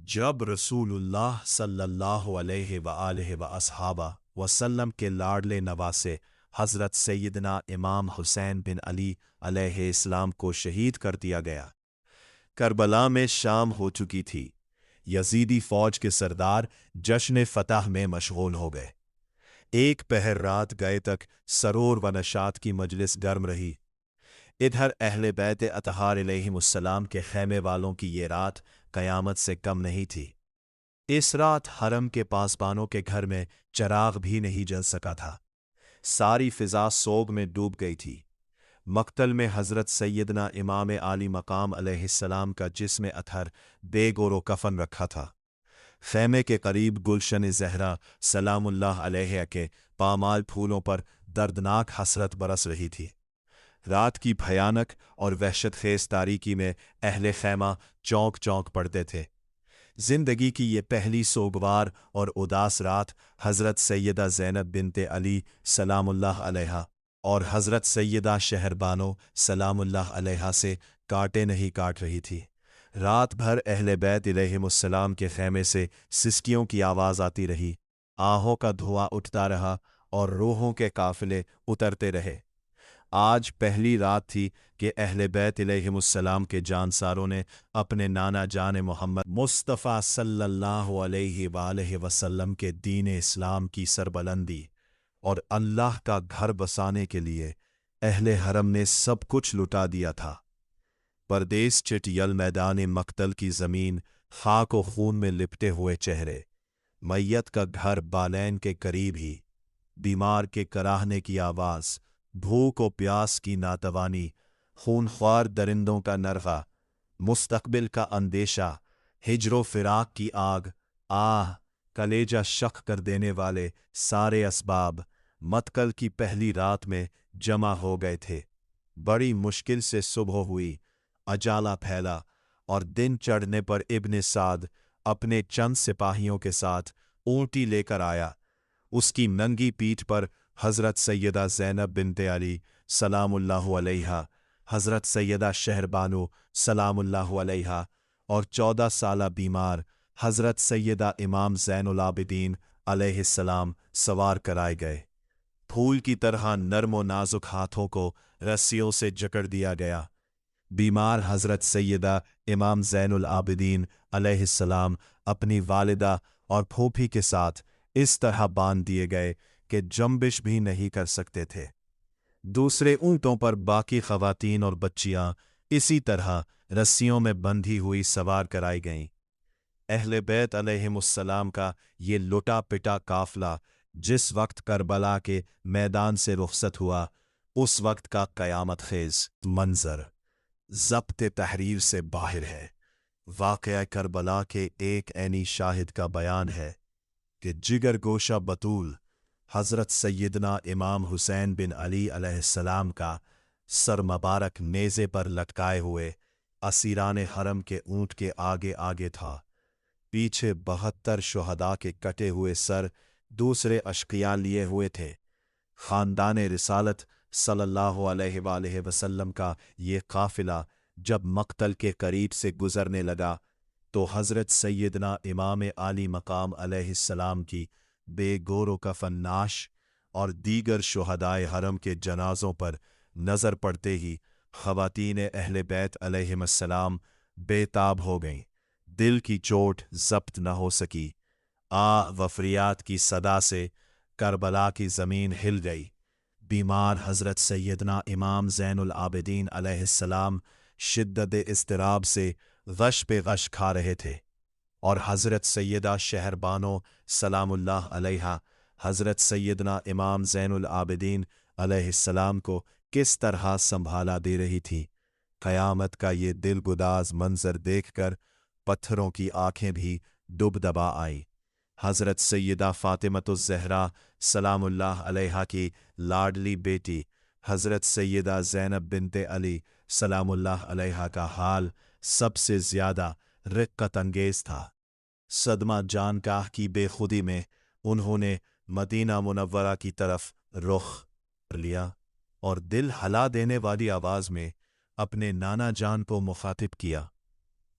जब रसूलुल्लाह सल्लल्लाहु अलैहि वआलिहि वअस्हाबा वसल्लम के लाडले नवासे हज़रत सैयदना इमाम हुसैन बिन अली अलैहिस्सलाम को शहीद कर दिया गया। करबला में शाम हो चुकी थी। यजीदी फौज के सरदार जश्न फतह में मशगूल हो गए। एक पहर रात गए तक सरोर व नशात की मजलिस गर्म रही। इधर अहले बैत अतहार अलैहिमुस्सलाम के खैमे वालों की ये रात कयामत से कम नहीं थी। इस रात हरम के पासबानों के घर में चराग भी नहीं जल सका था। सारी फिजा सोग में डूब गई थी। मक्तल में हज़रत सैयदना इमाम आली मकाम अलैहिस्सलाम का जिस्म अतहर बेगोरो कफन रखा था। खैमे के करीब गुलशन ज़हरा सलामुल्लाह अलैहा के पामाल फूलों पर दर्दनाक हसरत बरस रही थी। रात की भयानक और वहशतखेज तारीकी में अहले खैमा चौंक चौंक पड़ते थे। जिंदगी की ये पहली सोगवार और उदास रात हज़रत सैयदा ज़ैनब बिनते अली सलामुल्लाह अलैहा और हज़रत सैयदा शहरबानो सलामुल्लाह अलैहा से काटे नहीं काट रही थी। रात भर अहले बैत अलैहिमुस्सलाम के खैमे से सिसकियों की आवाज़ आती रही, आहों का धुआं उठता रहा और रूहों के काफिले उतरते रहे। आज पहली रात थी कि अहले बैत अलैहिमुस्सलाम के जानसारों ने अपने नाना जान मोहम्मद मुस्तफ़ा सल्लल्लाहु अलैहि वसल्लम के दीन इस्लाम की सरबलंदी और अल्लाह का घर बसाने के लिए अहले हरम ने सब कुछ लुटा दिया था। परदेस चिटयल मैदान मक्तल की ज़मीन खाक व खून में लिपटे हुए चेहरे, मैयत का घर बालैन के करीब ही, बीमार के कराहने की आवाज़, भूख और प्यास की नातवानी, खूनख्वार दरिंदों का नरगा, मुस्तकबिल का अंदेशा, हिजरो फिराक की आग, आह कलेजा शक कर देने वाले सारे असबाब मतकल की पहली रात में जमा हो गए थे। बड़ी मुश्किल से सुबह हुई, अजाला फैला और दिन चढ़ने पर इब्न साद अपने चंद सिपाहियों के साथ ऊँटी लेकर आया। उसकी नंगी पीठ पर हज़रत सैयदा ज़ैनब बिनते अली सलामुल्लाहु अलैहा, हज़रत सैयदा शहरबानो सलामुल्लाहु अलैहा और 14 साला बीमार हज़रत सैयदा इमाम ज़ैनुल आबिदीन अलैहिस्सलाम सवार कराए गए। फूल की तरह नर्म व नाजुक हाथों को रस्सियों से जकड़ दिया गया। बीमार हज़रत सैयदा इमाम ज़ैनुल आबिदीन अलैहिस्सलाम अपनी वालिदा और फूफी के साथ इस तरह बांध दिए गए कि जंबिश भी नहीं कर सकते थे। दूसरे ऊँटों पर बाकी ख़वातीन और बच्चियाँ इसी तरह रस्सियों में बंधी हुई सवार कराई गईं। अहले बैत अलैहिमुस्सलाम का ये लुटा पिटा काफ़िला जिस वक्त करबला के मैदान से रुखसत हुआ, उस वक्त का क़यामत खेज मंजर ज़ब्त तहरीर से बाहर है। वाक़या करबला के एक ऐनी शाहिद का बयान है कि जिगर गोशा बतूल हज़रत सैयदना इमाम हुसैन बिन अली अलैहिस्सलाम का सर मुबारक नेज़े पर लटकाए हुए असीरान हरम के ऊँट के आगे आगे था। पीछे 72 शुहदा के कटे हुए सर दूसरे अशकिया लिए हुए थे। ख़ानदान रिसालत सल्लल्लाहु अलैहि वसल्लम का ये काफ़िला जब मक्तल के करीब से गुज़रने लगा तो हज़रत सैयदना इमाम आली मकाम अलैहिस्सलाम की बेगोरो कफन नाश और दीगर शुहदाए हरम के जनाज़ों पर नज़र पड़ते ही ख़वातीन अहले बैत अलैहिमुस्सलाम बेताब हो गईं। दिल की चोट ज़ब्त न हो सकी। आह व फ़रियाद की सदा से करबला की ज़मीन हिल गई। बीमार हज़रत सैयदना इमाम ज़ैनुल आबिदीन अलैहिस्सलाम शिद्दत इज़्तिराब से गश पे गश खा रहे थे और हज़रत सैयदा शहरबानो सलामुल्लाह अलैहा हज़रत सैयदना इमाम ज़ैनुल आबिदीन अलैहिस्सलाम को किस तरह संभाला दे रही थी। क़यामत का ये दिलगुदाज मंजर देखकर पत्थरों की आंखें भी डूब दबा आई। हज़रत सैयदा फ़ातिमतुज़ ज़हरा सलामुल्लाह अलैहा की लाडली बेटी हज़रत सैयदा ज़ैनब बिनते अली सलामुल्लाह अलैहा का हाल सबसे ज़्यादा रिक्कत अंगेज़ था। सदमा जानकाह की बेखुदी में उन्होंने मदीना मुनव्वरा की तरफ रुख कर लिया और दिल हला देने वाली आवाज़ में अपने नाना जान को मुखातिब किया,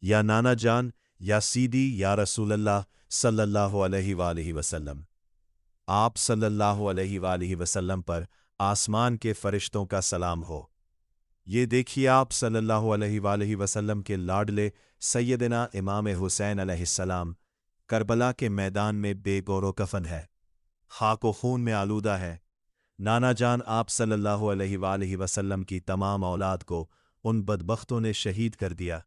या नाना जान, या सीदी या रसूल अल्लाह सल्लल्लाहु अलैहि वालैहि वसल्लम। आप सल्लल्लाहु अलैहि वालैहि वसल्लम पर आसमान के फरिश्तों का सलाम हो। ये देखिए आप सल्लल्लाहु अलैहि वालैहि वसल्लम के लाडले सैयदना इमाम हुसैन अलैहिस्सलाम करबला के मैदान में बेगौरो कफन है, खाक व खून में आलूदा है। नाना जान आप सल्लल्लाहु अलैहि वालैहि वसल्लम की तमाम औलाद को उन बदबख्तों ने शहीद कर दिया।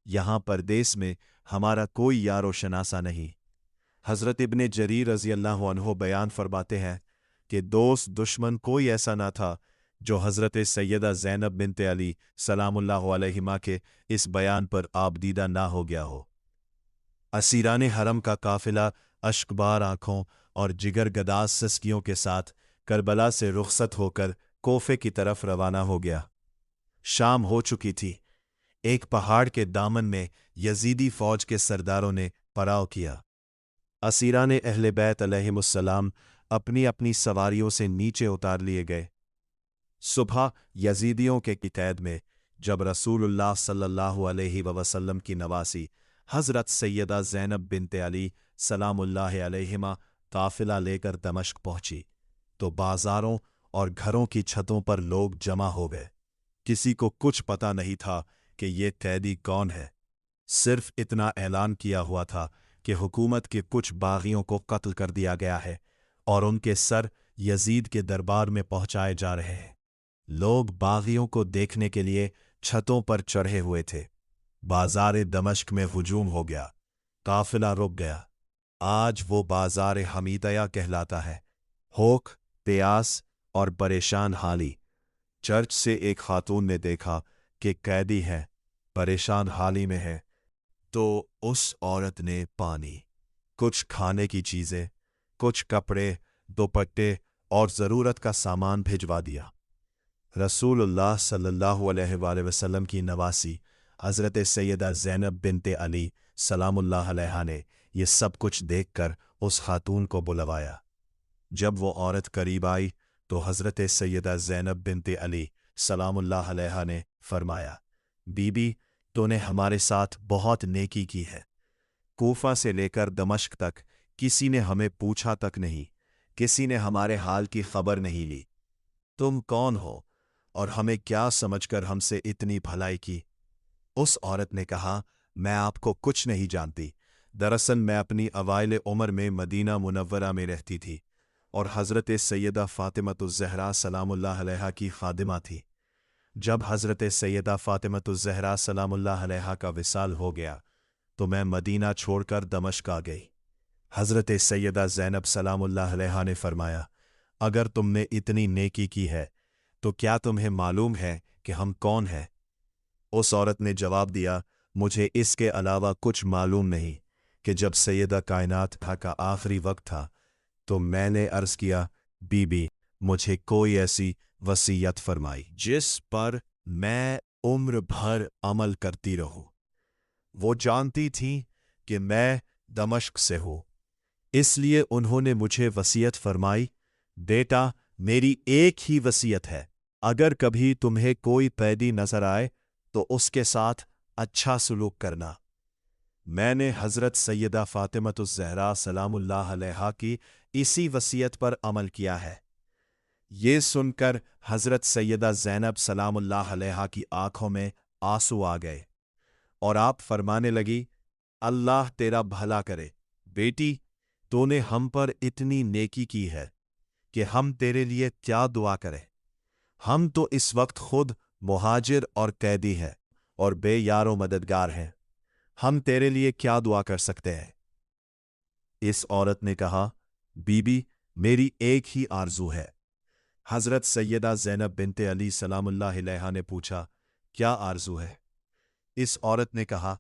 यहाँ परदेस में हमारा कोई यारो शनासा नहीं। हज़रत इब्ने जरीर रज़ी अल्लाह अन्हो बयान फरमाते हैं कि दोस्त दुश्मन कोई ऐसा ना था जो हज़रत सैयदा ज़ैनब बिनते अली सलामुल्लाहु अलैहिमा के इस बयान पर आबदीदा ना हो गया हो। असीरान हरम का काफिला अश्कबार आँखों और जिगर गदास सस्कियों के साथ करबला से रुखसत होकर कोफे की तरफ रवाना हो गया। शाम हो चुकी थी। एक पहाड़ के दामन में यजीदी फौज के सरदारों ने पड़ाव किया। असीरान अहले बैत अलैहिमुस्सलाम अपनी अपनी सवारियों से नीचे उतार लिए गए। सुबह यजीदियों के क़ैद में जब रसूलुल्लाह सल्लल्लाहु अलैहि वसल्लम की नवासी हज़रत सैयदा ज़ैनब बिनते अली सलामुल्लाह अलैहिमा काफिला लेकर दमश्क पहुंची तो बाजारों और घरों की छतों पर लोग जमा हो गए। किसी को कुछ पता नहीं था कि ये कैदी कौन है। सिर्फ इतना ऐलान किया हुआ था कि हुकूमत के कुछ बागियों को कत्ल कर दिया गया है और उनके सर यजीद के दरबार में पहुंचाए जा रहे हैं। लोग बागियों को देखने के लिए छतों पर चढ़े हुए थे। बाजार दमश्क में हुजूम हो गया। काफिला रुक गया। आज वो बाजार हमीदया कहलाता है। होक, प्यास और परेशान हाली। चर्च से एक खातून ने देखा कि कैदी है, परेशान हाली में है, तो उस औरत ने पानी, कुछ खाने की चीजें, कुछ कपड़े, दुपट्टे और ज़रूरत का सामान भिजवा दिया। रसूलुल्लाह सल्लल्लाहु अलैहि वसल्लम की नवासी हज़रत सैयदा ज़ैनब बिनते अली सलामुल्लाह अलैहा ने ये सब कुछ देखकर उस खातून को बुलवाया। जब वो औरत करीब आई तो हज़रत सैयदा ज़ैनब बिनते अली सलामुल्लाह अलैहा ने फरमाया, बीबी, तूने हमारे साथ बहुत नेकी की है। कूफा से लेकर दमश्क तक किसी ने हमें पूछा तक नहीं, किसी ने हमारे हाल की खबर नहीं ली। तुम कौन हो और हमें क्या समझकर हमसे इतनी भलाई की? उस औरत ने कहा, मैं आपको कुछ नहीं जानती। दरअसल मैं अपनी अवाइल उम्र में मदीना मुनव्वरा में रहती थी और हज़रत सैयदा फ़ातिमतुज़-ज़हरा सलामुल्लाह अलैहा की खादिमा थी। जब हज़रत सैयदा फ़ातिमतुज़-ज़हरा सलामुल्लाह अलैहा का विसाल हो गया तो मैं मदीना छोड़कर दमश्क आ गई। हज़रत सैयदा ज़ैनब सलामुल्लाह अलैहा ने फरमाया, अगर तुमने इतनी नेकी की है तो क्या तुम्हें मालूम है कि हम कौन हैं? उस औरत ने जवाब दिया, मुझे इसके अलावा कुछ मालूम नहीं कि जब सैयदा कायनात का आखिरी वक्त था तो मैंने अर्ज़ किया, बीबी, मुझे कोई ऐसी वसीयत फरमाई जिस पर मैं उम्र भर अमल करती रहूं। वो जानती थी कि मैं दमश्क से हूं, इसलिए उन्होंने मुझे वसीयत फरमाई, बेटा, मेरी एक ही वसीयत है, अगर कभी तुम्हें कोई कैदी नजर आए तो उसके साथ अच्छा सलूक करना। मैंने हज़रत सैयदा फ़ातिमतुज़-ज़हरा सलामुल्लाह अलैहा की इसी वसीयत पर अमल किया है। ये सुनकर हज़रत सैयदा ज़ैनब सलामुल्लाह अलैहा की आंखों में आंसू आ गए और आप फरमाने लगी, अल्लाह तेरा भला करे। बेटी, तूने हम पर इतनी नेकी की है कि हम तेरे लिए क्या दुआ करें। हम तो इस वक्त खुद मुहाजिर और कैदी हैं और बेयारो मददगार हैं। हम तेरे लिए क्या दुआ कर सकते हैं? इस औरत ने कहा, बीबी, मेरी एक ही आरजू है। हज़रत सैयदा ज़ैनब बिनते अली सलामुल्लाह अलैहा ने पूछा, क्या आरजू है? इस औरत ने कहा,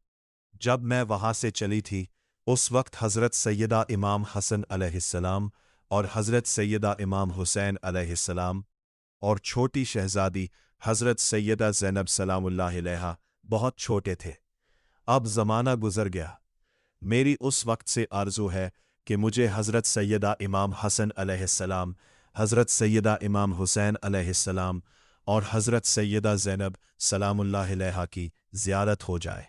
जब मैं वहां से चली थी उस वक्त हज़रत सैयदा इमाम हसन अलैहिस्सलाम और हज़रत सैयदा इमाम हुसैन अलैहिस्सलाम और छोटी शहजादी हज़रत सैयदा ज़ैनब सलामुल्लाह अलैहा बहुत छोटे थे। अब ज़माना गुज़र गया। मेरी उस वक्त से आरज़ू है कि मुझे हज़रत सैयदा इमाम हसन अलैहिस्सलाम, हज़रत सैयदा इमाम हुसैन अलैहिस्सलाम और हज़रत सैयदा ज़ैनब सलामुल्लाह अलैहा की ज़ियारत हो जाए।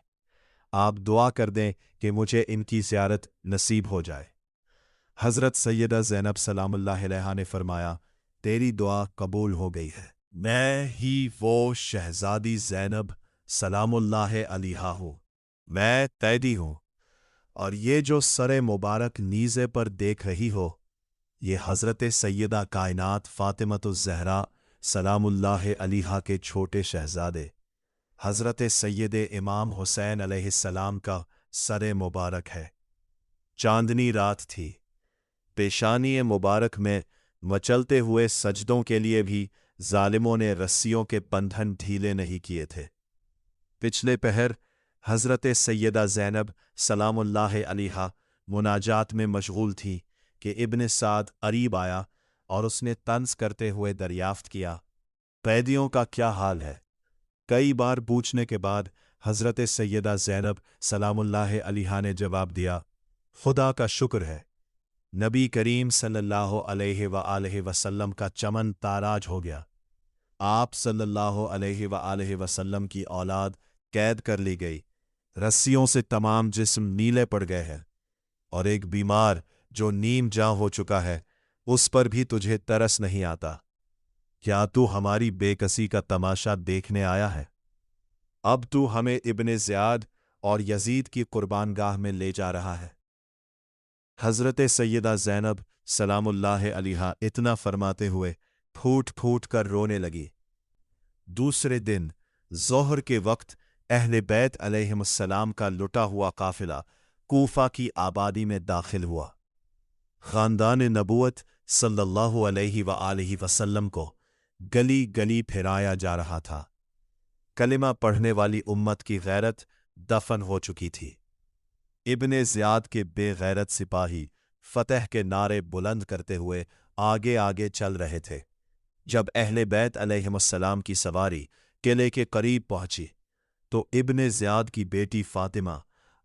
آپ دعا کر دیں کہ مجھے ان کی زیارت نصیب ہو جائے۔ حضرت سیدہ زینب سلام اللہ علیہا نے فرمایا، تیری دعا قبول ہو گئی ہے۔ میں ہی وہ شہزادی زینب سلام اللہ علیہا ہوں۔ میں قیدی ہوں، اور یہ جو سر مبارک نیزے پر دیکھ رہی ہو، یہ حضرت سیدہ کائنات فاطمۃ الزہرا سلام اللہ علیہا کے چھوٹے شہزادے حضرت سید امام حسین علیہ السلام کا سر مبارک ہے۔ چاندنی رات تھی، پیشانی مبارک میں مچلتے ہوئے سجدوں کے لیے بھی ظالموں نے رسیوں کے بندھن ڈھیلے نہیں کیے تھے۔ پچھلے پہر حضرت سیدہ زینب سلام اللہ علیہا مناجات میں مشغول تھی کہ ابن سعد قریب آیا اور اس نے طنز کرتے ہوئے دریافت کیا، قیدیوں کا کیا حال ہے؟ کئی بار پوچھنے کے بعد حضرت سیدہ زینب سلام اللہ علیہا نے جواب دیا، خدا کا شکر ہے، نبی کریم صلی اللہ علیہ وآلہ وسلم کا چمن تاراج ہو گیا۔ آپ صلی اللہ علیہ وآلہ وسلم کی اولاد قید کر لی گئی، رسیوں سے تمام جسم نیلے پڑ گئے ہیں، اور ایک بیمار جو نیم جاں ہو چکا ہے اس پر بھی تجھے ترس نہیں آتا۔ کیا تو ہماری بے کسی کا تماشا دیکھنے آیا ہے؟ اب تو ہمیں ابن زیاد اور یزید کی قربان گاہ میں لے جا رہا ہے۔ حضرت سیدہ زینب سلام اللہ علیہا اتنا فرماتے ہوئے پھوٹ پھوٹ کر رونے لگی۔ دوسرے دن ظہر کے وقت اہل بیت علیہم السلام کا لٹا ہوا قافلہ کوفہ کی آبادی میں داخل ہوا۔ خاندان نبوت صلی اللہ علیہ وآلہ وسلم کو گلی گلی پھرایا جا رہا تھا۔ کلمہ پڑھنے والی امت کی غیرت دفن ہو چکی تھی۔ ابن زیاد کے بے غیرت سپاہی فتح کے نعرے بلند کرتے ہوئے آگے آگے چل رہے تھے۔ جب اہل بیت علیہم السلام کی سواری قلعے کے قریب پہنچی تو ابن زیاد کی بیٹی فاطمہ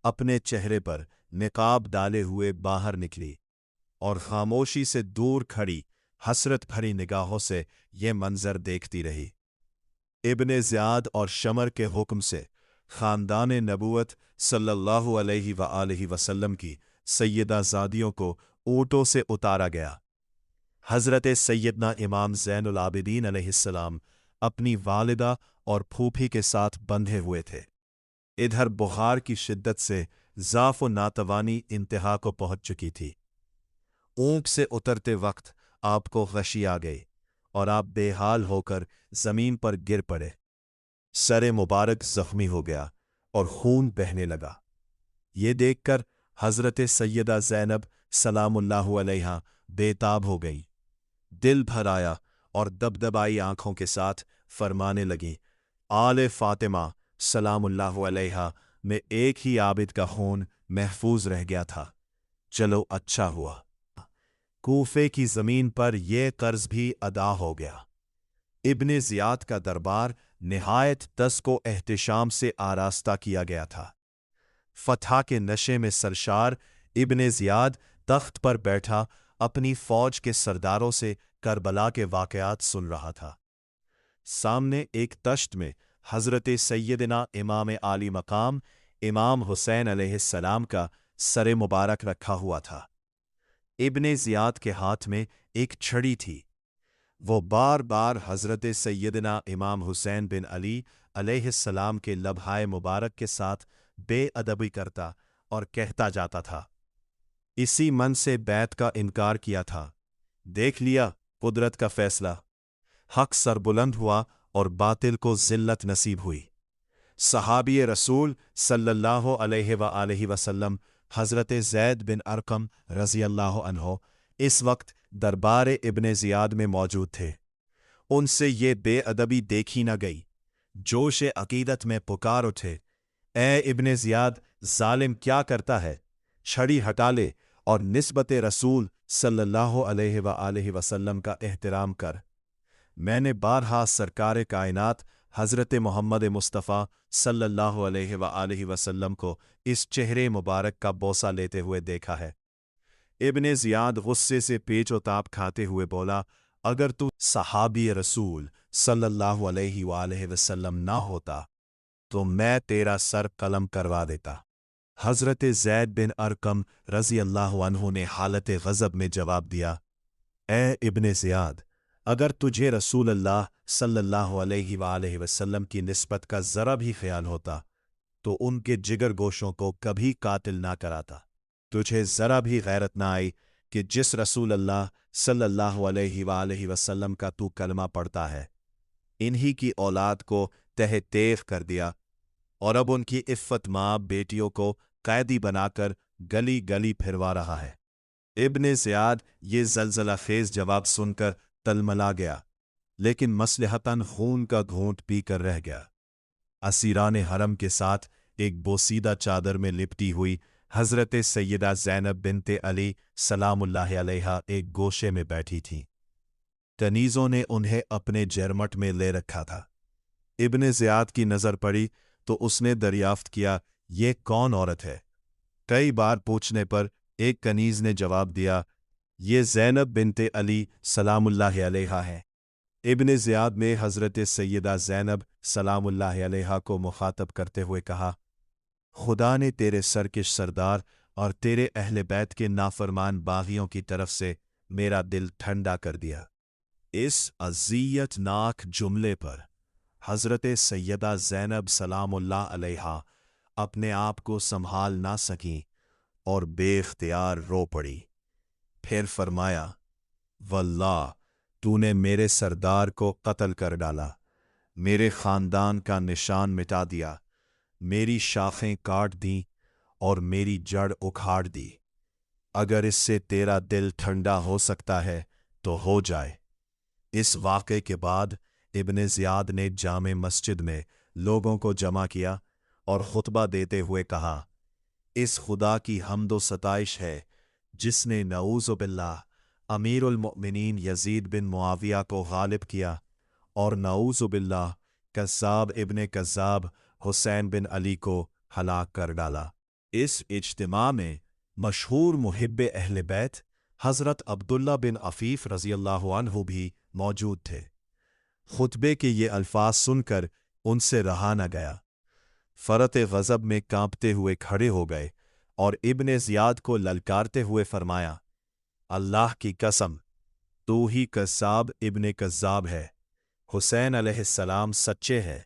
اپنے چہرے پر نقاب ڈالے ہوئے باہر نکلی اور خاموشی سے دور کھڑی حسرت بھری نگاہوں سے یہ منظر دیکھتی رہی۔ ابن زیاد اور شمر کے حکم سے خاندان نبوت صلی اللہ علیہ وآلہ وسلم کی سیدہ زادیوں کو اونٹوں سے اتارا گیا۔ حضرت سیدنا امام زین العابدین علیہ السلام اپنی والدہ اور پھوپھی کے ساتھ بندھے ہوئے تھے۔ ادھر بخار کی شدت سے ضعف و ناتوانی انتہا کو پہنچ چکی تھی۔ اونٹ سے اترتے وقت آپ کو غشی آ گئی اور آپ بے حال ہو کر زمین پر گر پڑے۔ سر مبارک زخمی ہو گیا اور خون بہنے لگا۔ یہ دیکھ کر حضرت سیدہ زینب سلام اللہ علیہا بے تاب ہو گئیں۔ دل بھر آیا اور دبدبائی آنکھوں کے ساتھ فرمانے لگیں، آل فاطمہ سلام اللہ علیہا میں ایک ہی عابد کا خون محفوظ رہ گیا تھا، چلو اچھا ہوا، کوفے کی زمین پر یہ قرض بھی ادا ہو گیا۔ ابن زیاد کا دربار نہایت دست و احتشام سے آراستہ کیا گیا تھا۔ فتح کے نشے میں سرشار ابن زیاد تخت پر بیٹھا اپنی فوج کے سرداروں سے کربلا کے واقعات سن رہا تھا۔ سامنے ایک تشت میں حضرت سیدنا امام عالی مقام امام حسین علیہ السلام کا سر مبارک رکھا ہوا تھا۔ ابن زیاد کے ہاتھ میں ایک چھڑی تھی۔ وہ بار بار حضرت سیدنا امام حسین بن علی علیہ السلام کے لبہائے مبارک کے ساتھ بے ادبی کرتا اور کہتا جاتا تھا، اسی من سے بیعت کا انکار کیا تھا، دیکھ لیا قدرت کا فیصلہ، حق سربلند ہوا اور باطل کو ذلت نصیب ہوئی۔ صحابی رسول صلی اللہ علیہ وآلہ وسلم حضرت زید بن ارقم رضی اللہ عنہ اس وقت دربار ابن زیاد میں موجود تھے۔ ان سے یہ بے ادبی دیکھی نہ گئی۔ جوش عقیدت میں پکار اٹھے، اے ابن زیاد، ظالم کیا کرتا ہے؟ چھڑی ہٹا لے اور نسبت رسول صلی اللہ علیہ وآلہ وسلم کا احترام کر۔ میں نے بارہا سرکار کائنات حضرت محمد مصطفیٰ صلی اللہ علیہ وآلہ وسلم کو اس چہرے مبارک کا بوسہ لیتے ہوئے دیکھا ہے۔ ابن زیاد غصے سے پیچ و تاب کھاتے ہوئے بولا، اگر تو صحابی رسول صلی اللہ علیہ وآلہ وسلم نہ ہوتا तो मैं तेरा सर कलम करवा देता। हज़रत ज़ैद बिन अरकम रज़ी अल्लाह अन्हु ने हालत गज़ब में जवाब दिया, ए इब्ने ज़ियाद, अगर तुझे रसूल अल्लाह सल्लल्लाहु अलैहि वसल्लम की निस्बत का ज़रा भी ख्याल होता तो उनके जिगर गोशों को कभी कातिल ना कराता। तुझे ज़रा भी गैरत ना आई कि जिस रसूल अल्लाह सल्लल्लाहु अलैहि वसल्लम का तू कलमा पढ़ता है, इन्हीं की औलाद को तह तेफ कर दिया और अब उनकी इफ़्फ़त माँ बेटियों को कैदी बनाकर गली गली फिरवा रहा है। इब्ने ज़ियाद ये ज़लज़ला खेज़ जवाब सुनकर तलमला गया, लेकिन मसलहतन खून का घूंट पी कर रह गया। असीरान हरम के साथ एक बोसीदा चादर में लिपटी हुई हज़रत सैयदा ज़ैनब बिनते अली सलामुल्लाह अलैहा एक गोशे में बैठी थीं। कनीज़ों ने उन्हें अपने जरमट में ले रखा था। इब्ने ज़ियाद की नज़र पड़ी तो उसने दरियाफ्त किया, ये कौन औरत है? कई बार पूछने पर एक कनीज़ ने जवाब दिया, ये ज़ैनब बिनते अली सलामुल्लाह अलैहा है। इब्ने ज़ियाद ने हज़रत सैयदा ज़ैनब सलामुल्लाह अलैहा को मुखातब करते हुए कहा, खुदा ने तेरे सर के सरदार और तेरे अहले बैत के नाफरमान बागियों की तरफ से मेरा दिल ठंडा कर दिया। इस अज़ियतनाक जुमले पर हज़रत सैयदा ज़ैनब सलामुल्लाह अलैहा अपने आप को संभाल ना सकीं और बेख्तियार रो पड़ी। फिर फरमाया, वल्लाह तूने मेरे सरदार को कत्ल कर डाला, मेरे ख़ानदान का निशान मिटा दिया, मेरी शाखें काट दी और मेरी जड़ उखाड़ दी। अगर इससे तेरा दिल ठंडा हो सकता है तो हो जाए। इस वाक़े के बाद इब्ने ज़ियाद ने जामे मस्जिद में लोगों को जमा किया और खुतबा देते हुए कहा, इस खुदा की हम्दो सताइश है जिसने नऊज़ु बिल्लाह अमीरुल मोमिनीन यजीद बिन मुआविया को गालिब किया और नऊज़ु बिल्लाह कज़्ज़ाब इब्ने कज़्ज़ाब हुसैन बिन अली को हलाक कर डाला। इस इज्तिमा में मशहूर मुहिब्बे अहले बैत हज़रत अब्दुल्ला बिन अफ़ीफ़ रज़ियल्लाहु अन्हु भी मौजूद थे। खुतबे के ये अल्फाज सुनकर उनसे रहा न गया। फ़रत गज़ब में कांपते हुए खड़े हो गए और इब्ने ज़ियाद को ललकारते हुए फरमाया, अल्लाह की कसम, तू ही कज़्ज़ाब इब्ने कज़्ज़ाब है। हुसैन अलैहिस्सलाम सच्चे हैं,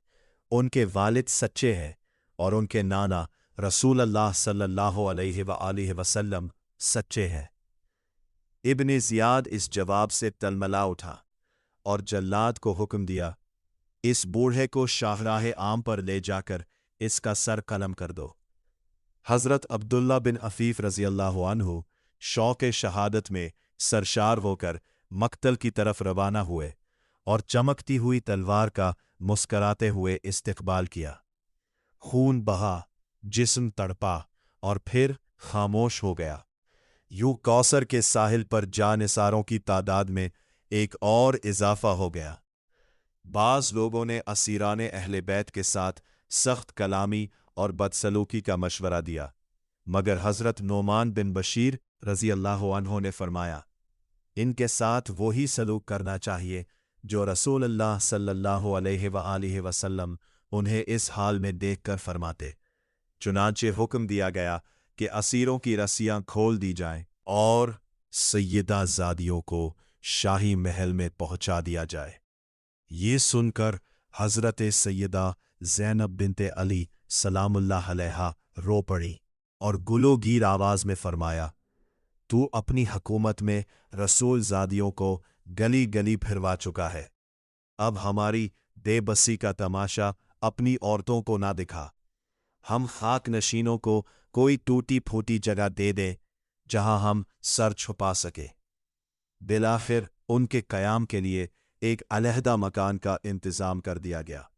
उनके वालिद सच्चे हैं और उनके नाना रसूल अल्लाह सल्लल्लाहु अलैहि वसल्लम सच्चे हैं। इब्ने ज़ियाद इस जवाब से तलमला उठा और जल्लाद को हुक्म दिया, इस बूढ़े को शाहराह आम पर ले जाकर इसका सर कलम कर दो। हज़रत अब्दुल्ला बिन अफ़ीफ़ रज़ियल्लाहु अन्हु शौक़ शहादत में सरशार होकर मक्तल की तरफ रवाना हुए और चमकती हुई तलवार का मुस्कराते हुए इस्तक़बाल किया। खून बहा, जिस्म तड़पा और फिर खामोश हो गया। यूं कौसर के साहिल पर जानिसारों की तादाद में एक और इजाफा हो गया। बाज़ लोगों ने असीरान अहले बैत के साथ सख्त कलामी और बदसलूकी का मशवरा दिया, मगर हज़रत नोमान बिन बशीर रज़ी अल्लाह अन्हु ने फरमाया, इनके साथ वही सलूक करना चाहिए जो रसूल अल्लाह सल्लल्लाहु अलैहि वसल्लम उन्हें इस हाल में देखकर फरमाते। चुनांचे हुक्म दिया गया कि असीरों की रस्सियां खोल दी जाएं और सैयदा ज़ादियों को शाही महल में पहुंचा दिया जाए। ये सुनकर हज़रत सैयदा ज़ैनब बिनते अली सलामुल्लाह अलैहा रो पड़ी और गुलोगीर आवाज़ में फरमाया, तू अपनी हुकूमत में रसूल ज़ादियों को गली गली फिरवा चुका है। अब हमारी बेबसी का तमाशा अपनी औरतों को ना दिखा। हम खाक नशीनों को कोई टूटी फूटी जगह दे दें जहां हम सर छुपा सके। बिलाखिर उनके क़याम के लिए एक अलहदा मकान का इंतज़ाम कर दिया गया।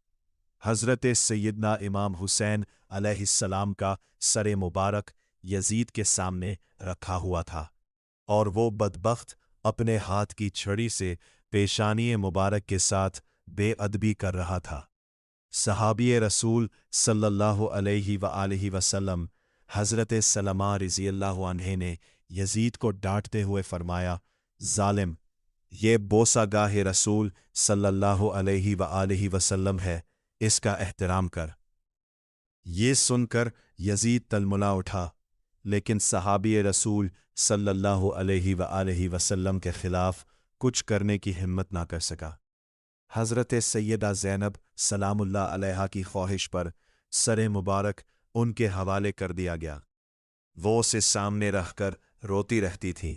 हज़रत सैयदना इमाम हुसैन अलैहिस्सलाम का सरे मुबारक यजीद के सामने रखा हुआ था और वो बदबख्त अपने हाथ की छड़ी से पेशानी मुबारक के साथ बेअदबी कर रहा था। सहाबी रसूल सल्लल्लाहु अलैहि वसल्लम हज़रत सलमा रज़ियल्लाहु अन्हे ने यजीद को डांटते हुए फरमाया, ज़ालिम, ये बोसागाह रसूल सल्लल्लाहु अलैहि वसल्लम है, इसका एहतराम कर। ये सुनकर यजीद तलमुला उठा, लेकिन सहाबी रसूल सल्लल्लाहु अलैहि वसल्लम के खिलाफ कुछ करने की हिम्मत ना कर सका। हज़रत सैयदा ज़ैनब सलामुल्लाह अलैहा की ख्वाहिश पर सरे मुबारक उनके हवाले कर दिया गया। वो उसे सामने रखकर रोती रहती थी।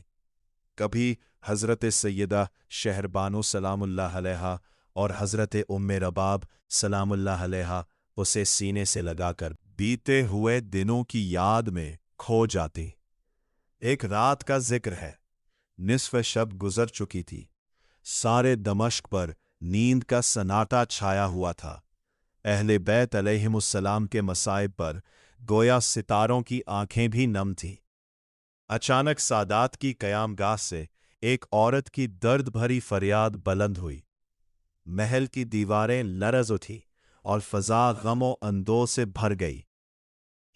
कभी हज़रत सैयदा शहरबानो सलामुल्लाह अलैहा और हज़रत उम्मे रबाब सलामुल्लाह अलैहा उसे सीने से लगाकर बीते हुए दिनों की याद में खो जाती। एक रात का जिक्र है, निस्फ शब गुजर चुकी थी। सारे दमश्क पर नींद का सन्नाटा छाया हुआ था। अहले बैत अलैहिमुस्सलाम के मसाइब पर गोया सितारों की आंखें भी नम थीं। अचानक सादात की कयामगाह से एक औरत की दर्द भरी फरियाद बुलंद हुई। महल की दीवारें लरज उठी और फजा गमो अंदों से भर गई।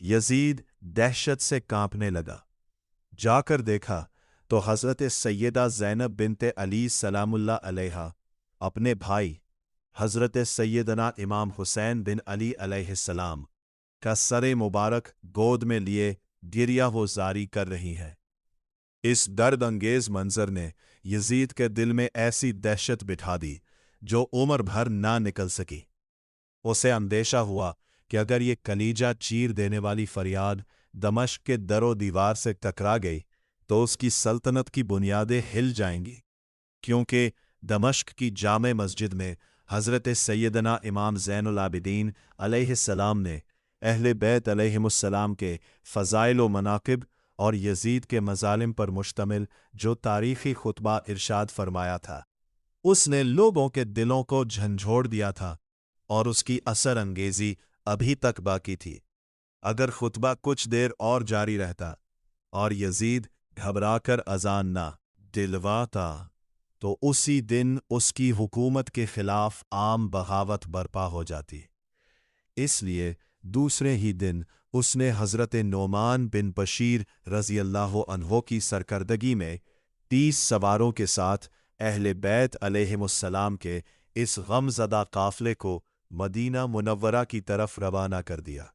यजीद दहशत से कांपने लगा। जाकर देखा तो हज़रत सैयदा ज़ैनब बिनते अली सलामुल्लाह अलैहा अपने भाई हज़रत सैयदना इमाम हुसैन बिन अली अलैहिस्सलाम का सरे मुबारक गोद में लिए गिरिया वो जारी कर रही है। इस दर्द अंगेज मंजर ने यजीद के दिल में ऐसी दहशत बिठा दी जो उम्र भर ना निकल सकी। उसे अंदेशा हुआ कि अगर ये कलीजा चीर देने वाली फरियाद दमश्क के दरो दीवार से टकरा गई तो उसकी सल्तनत की बुनियादें हिल जाएंगी, क्योंकि दमश्क की जामे मस्जिद में हज़रत सैयदना इमाम ज़ैनुल आबिदीन अलैहिस्सलाम ने अहले बैत अलैहिमुस्सलाम के फ़ज़ाइल व मनाक़िब और यजीद के मज़ालिम पर मुश्तमिल जो तारीख़ी खुतबा इरशाद फरमाया था, उसने लोगों के दिलों को झंझोड़ दिया था और उसकी असर अंगेज़ी अभी तक बाकी थी। अगर खुतबा कुछ देर और जारी रहता और यजीद घबराकर अजान ना दिलवाता तो उसी दिन उसकी हुकूमत के खिलाफ आम बगावत बर्पा हो जाती। इसलिए दूसरे ही दिन उसने हज़रत नोमान बिन बशीर रज़ियल्लाहु अन्हो की सरकर्दगी में 30 सवारों के साथ अहले बैत अलैहिमुस्सलाम के इस गमज़दा काफ़िले को मदीना मुनव्वरा की तरफ रवाना कर दिया।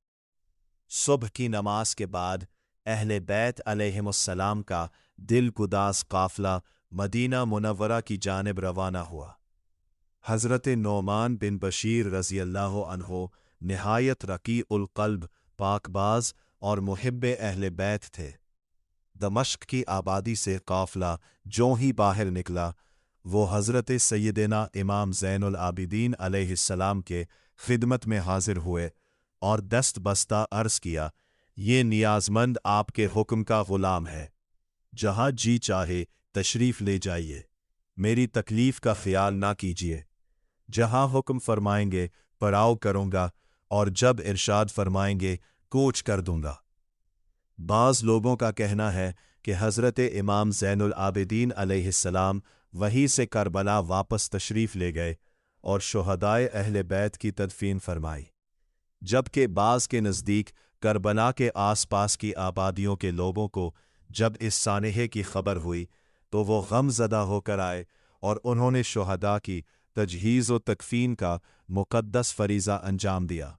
सुबह की नमाज के बाद अहले बैत अलैहिमुस्सलाम का दिलगुदास काफ़िला मदीना मुनव्वरा की जानिब रवाना हुआ। हज़रत नोमान बिन बशीर रज़ियल्लाहु अन्हो निहायत रक़ीउल क़ल्ब, पाकबाज और मुहिब्बे अहले बैत थे। दमश्क की आबादी से काफ़िला जो ही बाहर निकला, वो हज़रत सैयदना इमाम ज़ैनुल आबिदीन अलैहिस्सलाम के खिदमत में हाजिर हुए और दस्त बस्ता अर्ज़ किया, ये नियाज़मंद आपके हुक्म का ग़ुलाम है, जहाँ जी चाहे तशरीफ़ ले जाइए, मेरी तकलीफ़ का ख्याल ना कीजिए। जहाँ हुक्म फरमाएंगे पड़ाव करूँगा और जब इरशाद फरमाएंगे कूच कर दूँगा। बाज़ लोगों का कहना है कि हज़रत इमाम ज़ैनुल आबिदीन अलैहिस्सलाम वहीं से करबला वापस तशरीफ़ ले गए और शुहदाए अहले बैत की तदफ़ीन फरमाई, जबकि बाज़ के नज़दीक करबला के आसपास की आबादियों के लोगों को जब इस सानहे की खबर हुई तो वो गमज़दा होकर आए और उन्होंने शुहदा की तजहीज़ व तकफ़ीन का मुक़द्दस फ़रीज़ा अंजाम दिया।